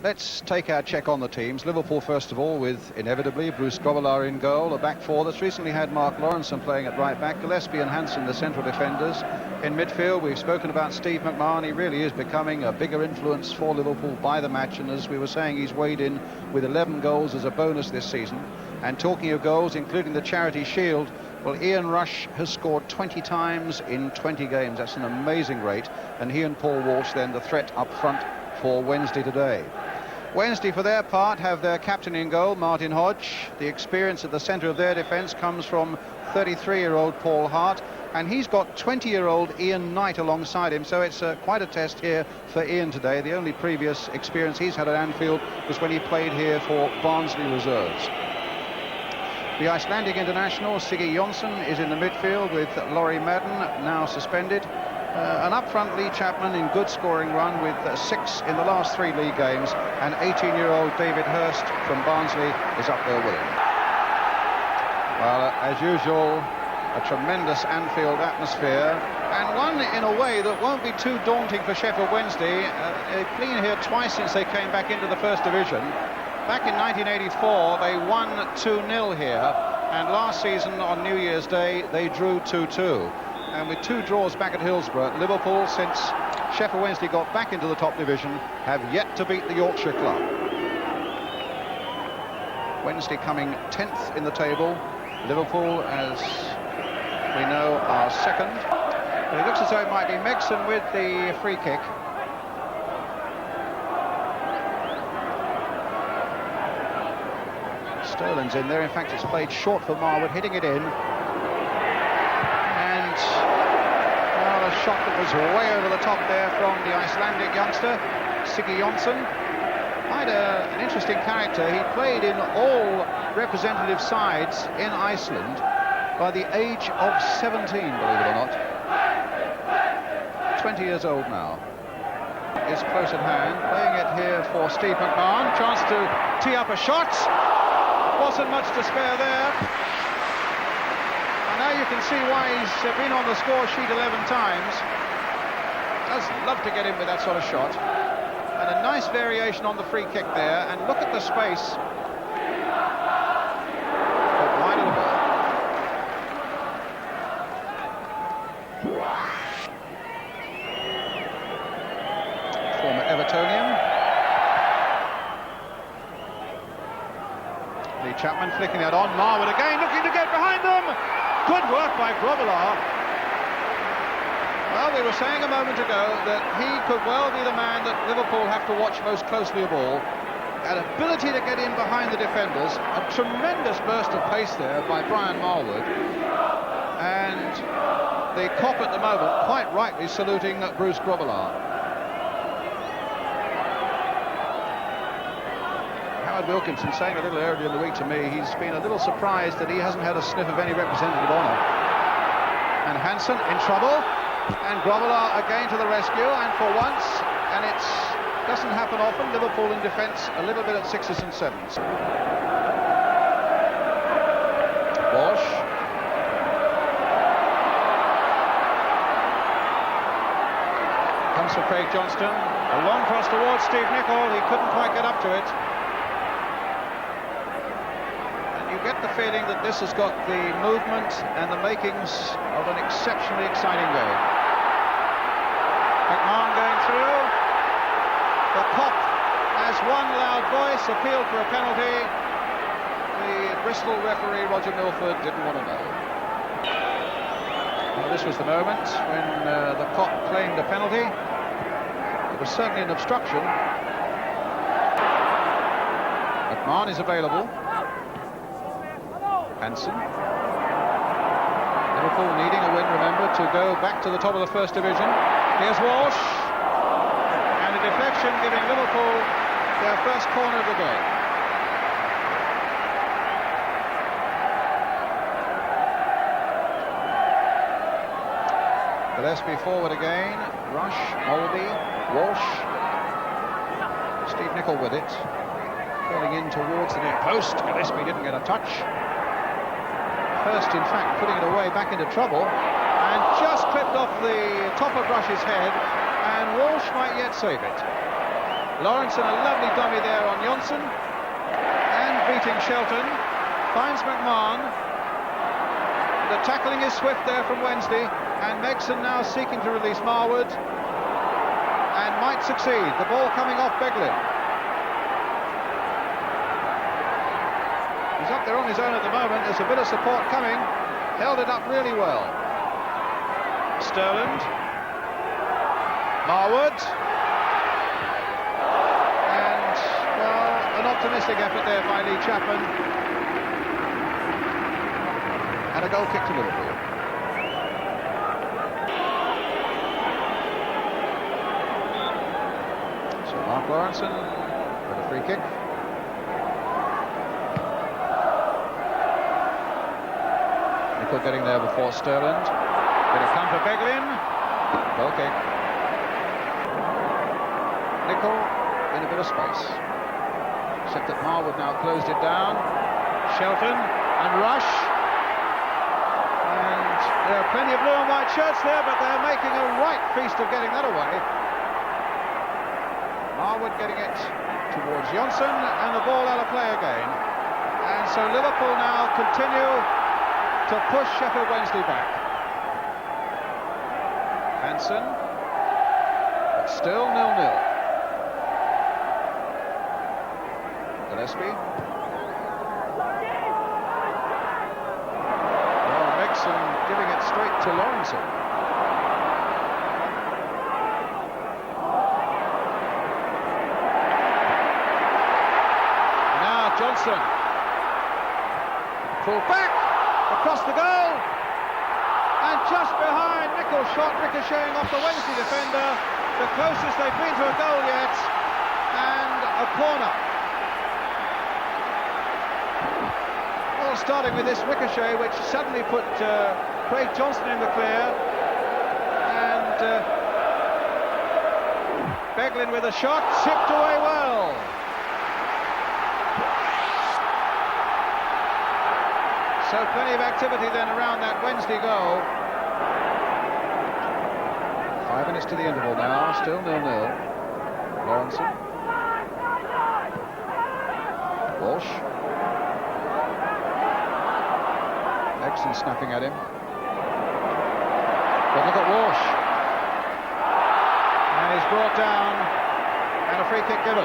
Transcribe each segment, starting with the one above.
Let's take our check on the teams. Liverpool, first of all, with inevitably Bruce Grobbelaar in goal, a back four that's recently had Mark Lawrenson playing at right back, Gillespie and Hansen the central defenders. In midfield, we've spoken about Steve McMahon. He really is becoming a bigger influence for Liverpool by the match, and as we were saying, he's weighed in with 11 goals as a bonus this season. And talking of goals, including the Charity Shield, well, Ian Rush has scored 20 times in 20 games. That's an amazing rate, and he and Paul Walsh then the threat up front for Wednesday today. Wednesday, for their part, have their captain in goal, Martin Hodge. The experience at the centre of their defence comes from 33-year-old Paul Hart, and he's got 20-year-old Ian Knight alongside him, so it's quite a test here for Ian today. The only previous experience he's had at Anfield was when he played here for Barnsley Reserves. The Icelandic international, Siggy Jonsson, is in the midfield with Laurie Madden, now suspended. And up front, Lee Chapman in good scoring run with 6 in the last 3 league games, and 18-year-old David Hurst from Barnsley is up there with him. Well, as usual, a tremendous Anfield atmosphere, and one in a way that won't be too daunting for Sheffield Wednesday. They've been here twice since they came back into the First Division. Back in 1984, they won 2-0 here, and last season on New Year's Day, they drew 2-2. And with 2 draws back at Hillsborough, Liverpool, since Sheffield Wednesday got back into the top division, have yet to beat the Yorkshire club. Wednesday coming 10th in the table. Liverpool, as we know, are second. But it looks as though it might be Megson with the free kick. Sterling's in there. In fact, it's played short for Marwood, hitting it in. A shot that was way over the top there from the Icelandic youngster, Siggy Jonsson. Quite an interesting character. He played in all representative sides in Iceland by the age of 17, believe it or not. 20 years old now. Is close at hand, playing it here for Steve McMahon. Chance to tee up a shot. Wasn't much to spare there. Now you can see why he's been on the score sheet 11 times. Does love to get in with that sort of shot. And a nice variation on the free kick there. And look at the space. But wide of the ball. Former Evertonian. Lee Chapman flicking that on. Marwood again looking to get behind them. Good work by Grobbelaar. Well, we were saying a moment ago that he could well be the man that Liverpool have to watch most closely of all. An ability to get in behind the defenders. A tremendous burst of pace there by Brian Marwood. And the cop at the moment, quite rightly, saluting Bruce Grobbelaar. Wilkinson saying a little earlier in the week to me he's been a little surprised that he hasn't had a sniff of any representative honour. And Hansen in trouble, and Grobbelaar again to the rescue, and for once, and it doesn't happen often, Liverpool in defence a little bit at 6s and 7s. Walsh. Comes for Craig Johnston, a long cross towards Steve Nicol, he couldn't quite get up to it. You get the feeling that this has got the movement and the makings of an exceptionally exciting game. McMahon going through. The cop has one loud voice, appealed for a penalty. The Bristol referee, Roger Milford, didn't want to know. Well, this was the moment when the cop claimed a penalty. It was certainly an obstruction. McMahon is available. Hansen. Liverpool needing a win, remember, to go back to the top of the First Division. Here's Walsh. And a deflection giving Liverpool their first corner of the game. Gillespie forward again. Rush, Mulby, Walsh. Steve Nicol with it. Falling in towards the near post. Gillespie didn't get a touch. Hurst, in fact, putting it away back into trouble, and just clipped off the top of Rush's head, and Walsh might yet save it. Lawrenson, a lovely dummy there on Johnson, and beating Shelton, finds McMahon. The tackling is swift there from Wednesday, and Megson now seeking to release Marwood, and might succeed. The ball coming off Beglin. He's up there on his own at the moment. There's a bit of support coming. Held it up really well. Sterland. Marwood. An optimistic effort there by Lee Chapman, and a goal kick to Liverpool. So Mark Lawrenson with a free kick. Nicol getting there before Sterland. Bit of counter Beglin. Goal kick. Nicol in a bit of space. Except that Marwood now closed it down. Shelton and Rush. And there are plenty of blue and white shirts there, but they're making a right feast of getting that away. Marwood getting it towards Johnson, and the ball out of play again. And so Liverpool now continue to push Sheffield Wednesday back. Hansen, but still 0-0. Gillespie. Well, Megson giving it straight to Lawrenson. Now Johnson. Full back, across the goal. And just behind, Nicol's shot ricocheting off the Wednesday defender. The closest they've been to a goal yet. And a corner. Starting with this ricochet, which suddenly put Craig Johnston in the clear, and Beglin with a shot, chipped away well. So plenty of activity then around that Wednesday goal. 5 minutes to the interval now, still 0-0. Lawrenson. Walsh. Megson snapping at him. But look at Walsh. And he's brought down, and a free kick given.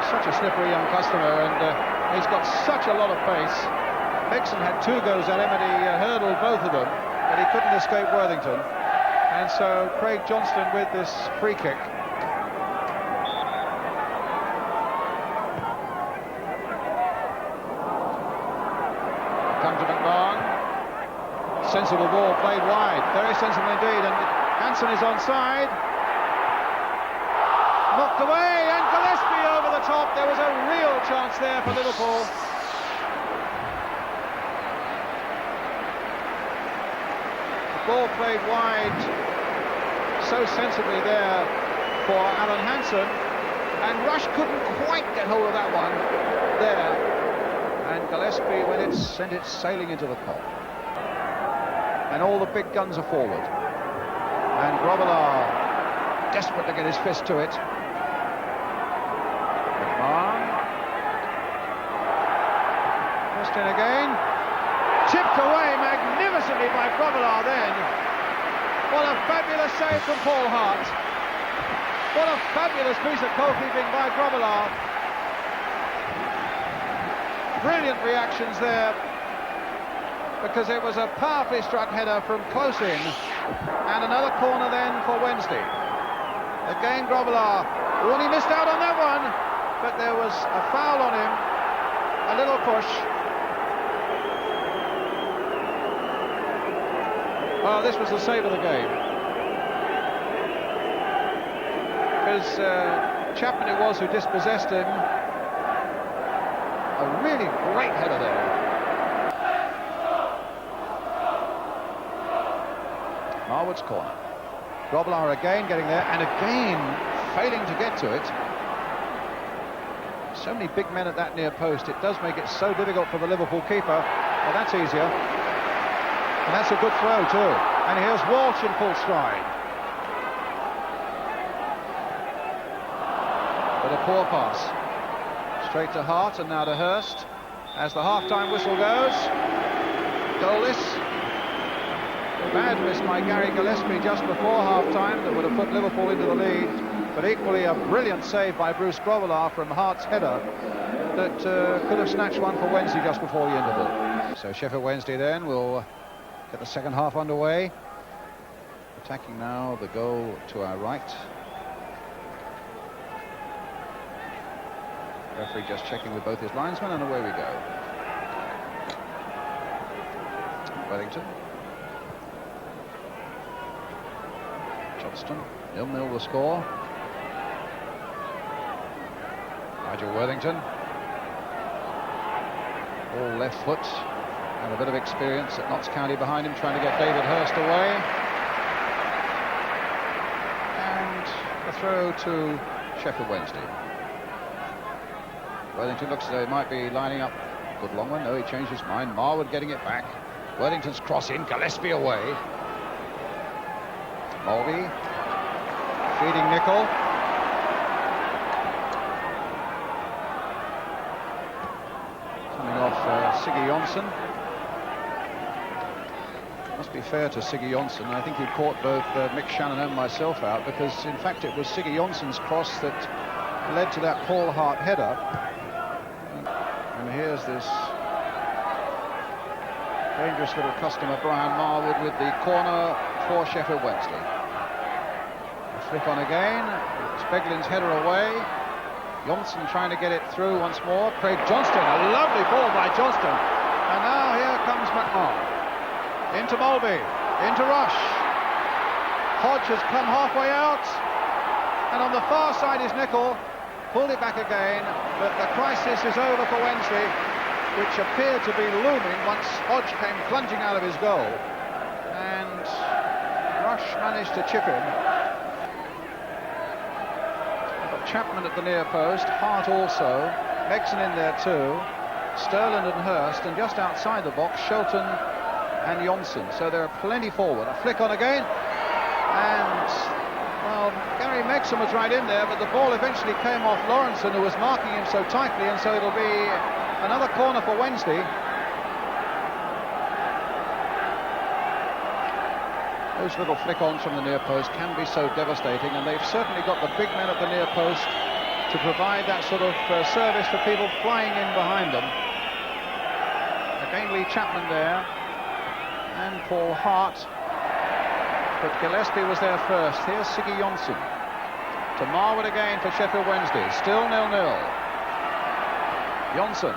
Such a slippery young customer, and he's got such a lot of pace. Megson had 2 goes at him, and he hurdled both of them, but he couldn't escape Worthington. And so Craig Johnston with this free kick. Come to McMahon. Sensible ball played wide, very sensible indeed, and Hansen is onside. Knocked away, and Gillespie over the top. There was a real chance there for Liverpool. The ball played wide so sensibly there for Alan Hansen, and Rush couldn't quite get hold of that one there. And Gillespie, when it sent it sailing into the pole. And all the big guns are forward. And Grobbelaar desperate to get his fist to it. McMahon. Question again. Chipped away magnificently by Grobbelaar then. What a fabulous save from Paul Hart. What a fabulous piece of goalkeeping by Grobbelaar. Brilliant reactions there, because it was a powerfully struck header from close in, and another corner then for Wednesday. Again Grobbelaar, oh, he missed out on that one, but there was a foul on him, a little push. Oh, this was the save of the game, because Chapman it was who dispossessed him. A really great header there. Marwood's corner. Grobbelaar again getting there, and again failing to get to it. So many big men at that near post, it does make it so difficult for the Liverpool keeper. Well, that's easier. And that's a good throw too. And here's Walsh in full stride. but a poor pass. Straight to Hart and now to Hurst. As the half-time whistle goes, goalless. Bad miss by Gary Gillespie just before half-time that would have put Liverpool into the lead, but equally a brilliant save by Bruce Grobbelaar from Hart's header that could have snatched one for Wednesday just before the interval. So Sheffield Wednesday then will get the second half underway. Attacking now the goal to our right. Referee just checking with both his linesmen, and away we go. Wellington. Johnston, 0-0 the score. Nigel Worthington. All left foot and a bit of experience at Notts County behind him, trying to get David Hurst away. And a throw to Sheffield Wednesday. Worthington looks as though he might be lining up. Good long one. No, he changed his mind. Marwood getting it back. Worthington's cross in. Gillespie away. Mulvey feeding Nicol. Coming off Siggy Johnson. Must be fair to Siggy Johnson. I think he caught both Mick Shannon and myself out, because in fact it was Siggy Johnson's cross that led to that Paul Hart header. And here's this dangerous little customer, Brian Marwood, with the corner for Sheffield Wednesday. A flick on again. Speglin's header away. Johnson trying to get it through once more. Craig Johnston, a lovely ball by Johnston. And now here comes McMahon. Into Mulvey, into Rush. Hodge has come halfway out. And on the far side is Nicol. Pulled it back again, but the crisis is over for Wednesday, which appeared to be looming once Hodge came plunging out of his goal. And Rush managed to chip in. But Chapman at the near post, Hart also, Megson in there too, Sterland and Hurst, and just outside the box, Shelton and Johnson. So there are plenty forward. A flick on again, and well, Gary Megson was right in there, but the ball eventually came off Lawrenson, who was marking him so tightly, and so it'll be another corner for Wednesday. Those little flick-ons from the near post can be so devastating, and they've certainly got the big men at the near post to provide that sort of service for people flying in behind them. Again, Lee Chapman there, and Paul Hart. But Gillespie was there first. Here's Siggy Johnson. To Marwood again for Sheffield Wednesday. Still 0-0. Johnson.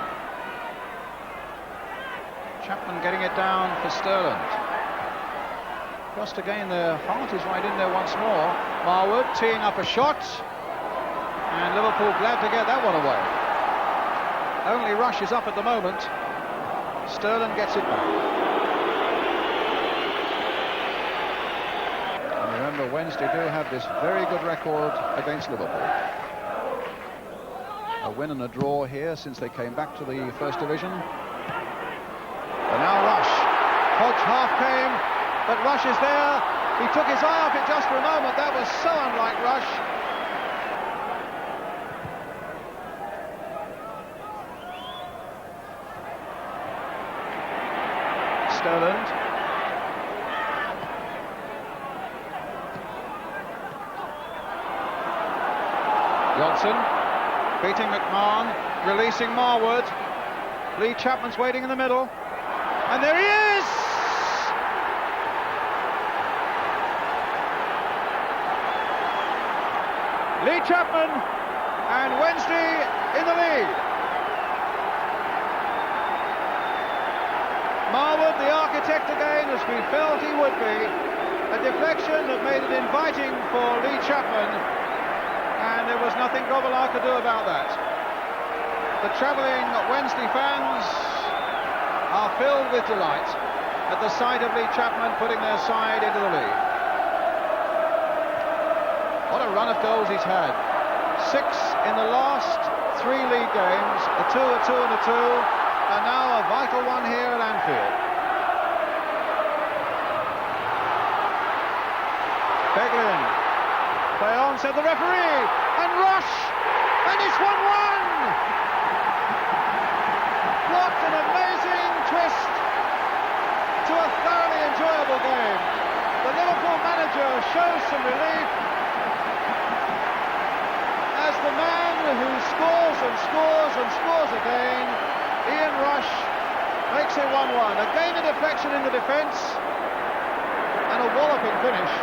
Chapman getting it down for Sterland. Just again there, Hart is right in there once more. Marwood teeing up a shot. And Liverpool glad to get that one away. Only Rush is up at the moment. Sterland gets it back. Remember, Wednesday do have this very good record against Liverpool. A win and a draw here since they came back to the First Division. And now Rush. Hodge half came, but Rush is there. He took his eye off it just for a moment. That was so unlike Rush. Sterland. Johnson beating McMahon, releasing Marwood. Lee Chapman's waiting in the middle, and there he is! Lee Chapman, and Wednesday in the lead. Marwood, the architect again, as we felt he would be. A deflection that made it inviting for Lee Chapman. And there was nothing Grobbelaar could do about that. The travelling Wednesday fans are filled with delight at the sight of Lee Chapman putting their side into the lead. What a run of goals he's had. 6 in the last 3 league games, a 2, a 2 and a 2, and now a vital one here at Anfield. Beglin. Play on, said the referee, and Rush And it's 1-1! What an amazing twist to a thoroughly enjoyable game. The Liverpool manager shows some relief as the man who scores and scores and scores again, Ian Rush, makes it 1-1. Again a deflection in the defence and a walloping finish.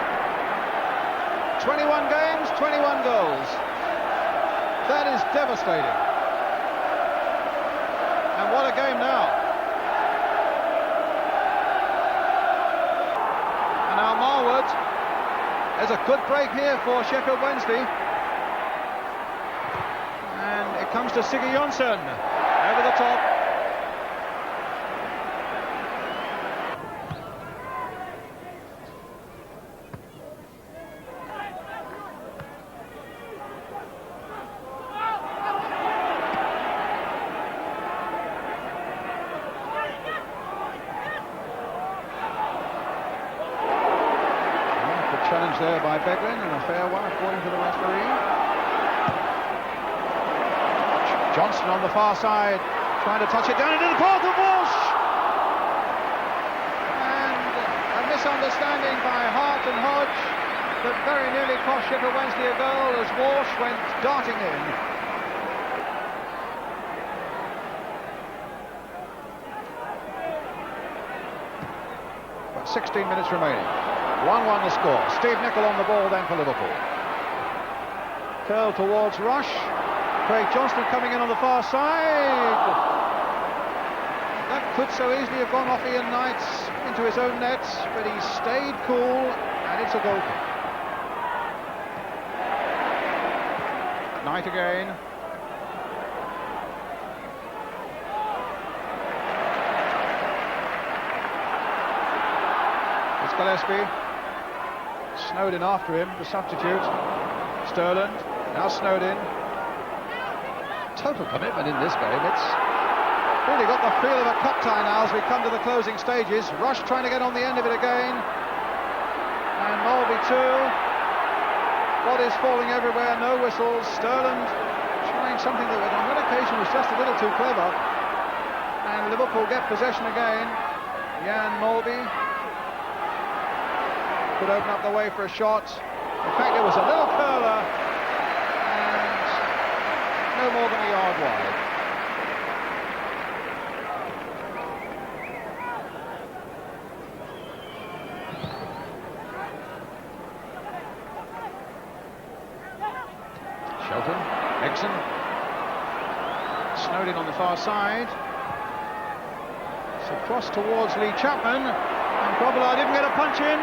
21 games, 21 goals. That is devastating. And what a game now. And now Marwood. There's a good break here for Sheffield Wednesday. And it comes to Siggy Jonsson. Over the top. Challenge there by Beglin, and a fair one according to the referee. Johnson on the far side, trying to touch it down into the path of Walsh. And a misunderstanding by Hart and Hodge that very nearly cost Sheffield Wednesday a goal as Walsh went darting in. But 16 minutes remaining. 1-1 the score. Steve Nicol on the ball then for Liverpool. Curl towards Rush. Craig Johnston coming in on the far side. That could so easily have gone off Ian Knight into his own net, but he stayed cool, and it's a goal kick. Knight again. It's Gillespie. Snowden after him, the substitute. Sterland, now Snowden. Total commitment in this game. It's really got the feel of a cup tie now as we come to the closing stages. Rush trying to get on the end of it again. And Mulvey too. Bodies falling everywhere, no whistles. Sterland trying something that on that occasion was just a little too clever. And Liverpool get possession again. Jan Mulvey could open up the way for a shot. In fact, it was a little curler and no more than a yard wide. Shelton, Exon, Snowden on the far side. It's a cross towards Lee Chapman, and Grobbelaar didn't get a punch in.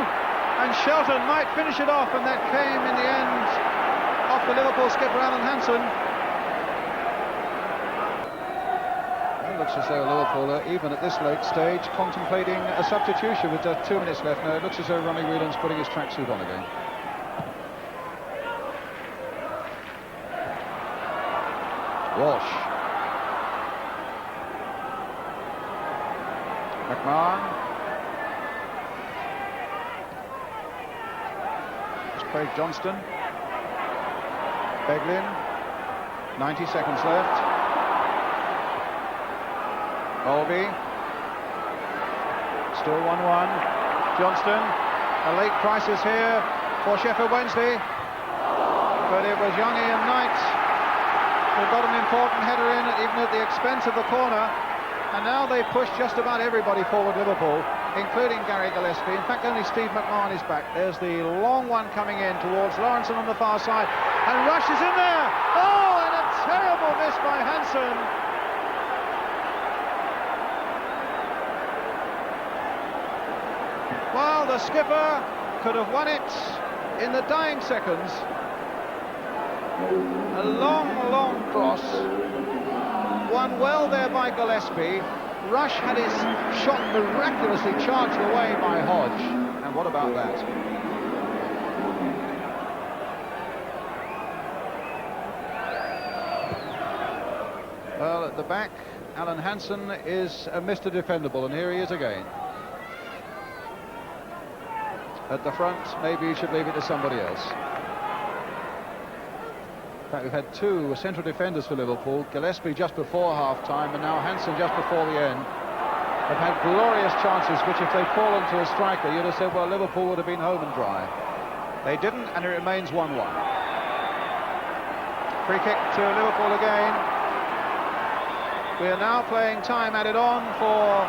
And Shelton might finish it off, and that came in the end off the Liverpool skipper Alan Hansen. It looks as though Liverpool are, even at this late stage, contemplating a substitution with just 2 minutes left. Now it looks as though Ronnie Whelan's putting his tracksuit on again. Walsh. McMahon. Craig Johnston. Beglin. 90 seconds left. Mulvey. Still 1-1. Johnston. A late crisis here for Sheffield Wednesday. But it was young Ian Knight who got an important header in, even at the expense of the corner. And now they push just about everybody forward, Liverpool, including Gary Gillespie. In fact, only Steve McMahon is back. There's the long one coming in towards Lawrenson on the far side. And Rush is in there! Oh, and a terrible miss by Hansen. Well, the skipper could have won it in the dying seconds. A long, long cross. Won well there by Gillespie. Rush had his shot miraculously charged away by Hodge. And what about that? Well, at the back, Alan Hansen is Mr. Defendable, and here he is again. At the front, maybe he should leave it to somebody else. In fact, we've had two central defenders for Liverpool, Gillespie just before half-time and now Hansen just before the end. Have had glorious chances which, if they'd fallen to a striker, you'd have said, well, Liverpool would have been home and dry. They didn't, and it remains 1-1. Free kick to Liverpool again. We are now playing time added on for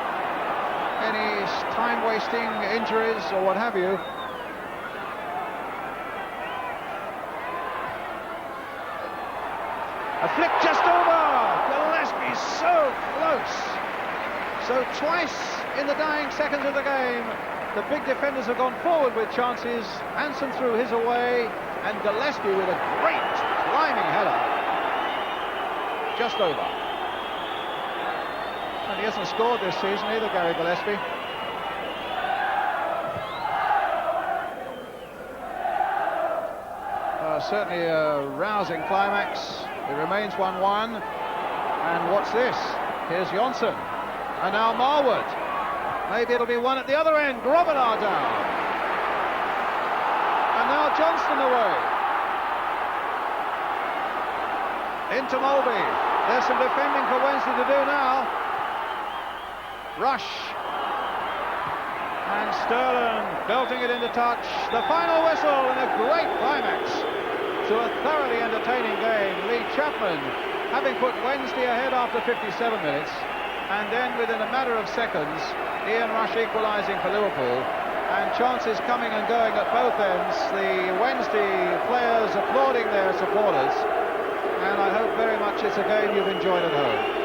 any time-wasting injuries or what have you. A flick just over! Gillespie so close! So twice in the dying seconds of the game, the big defenders have gone forward with chances. Hansen threw his away, and Gillespie with a great climbing header. Just over. And he hasn't scored this season either, Gary Gillespie. Certainly a rousing climax. It remains 1-1. And what's this? Here's Johnson. And now Marwood. Maybe it'll be one at the other end. Grobbelaar down. And now Johnston away. Into Mulvey. There's some defending for Wednesday to do now. Rush. And Sterling belting it into touch. The final whistle and a great climax to a thoroughly entertaining game. Lee Chapman having put Wednesday ahead after 57 minutes. And then within a matter of seconds, Ian Rush equalising for Liverpool, and chances coming and going at both ends. The Wednesday players applauding their supporters, and I hope very much it's a game you've enjoyed at home.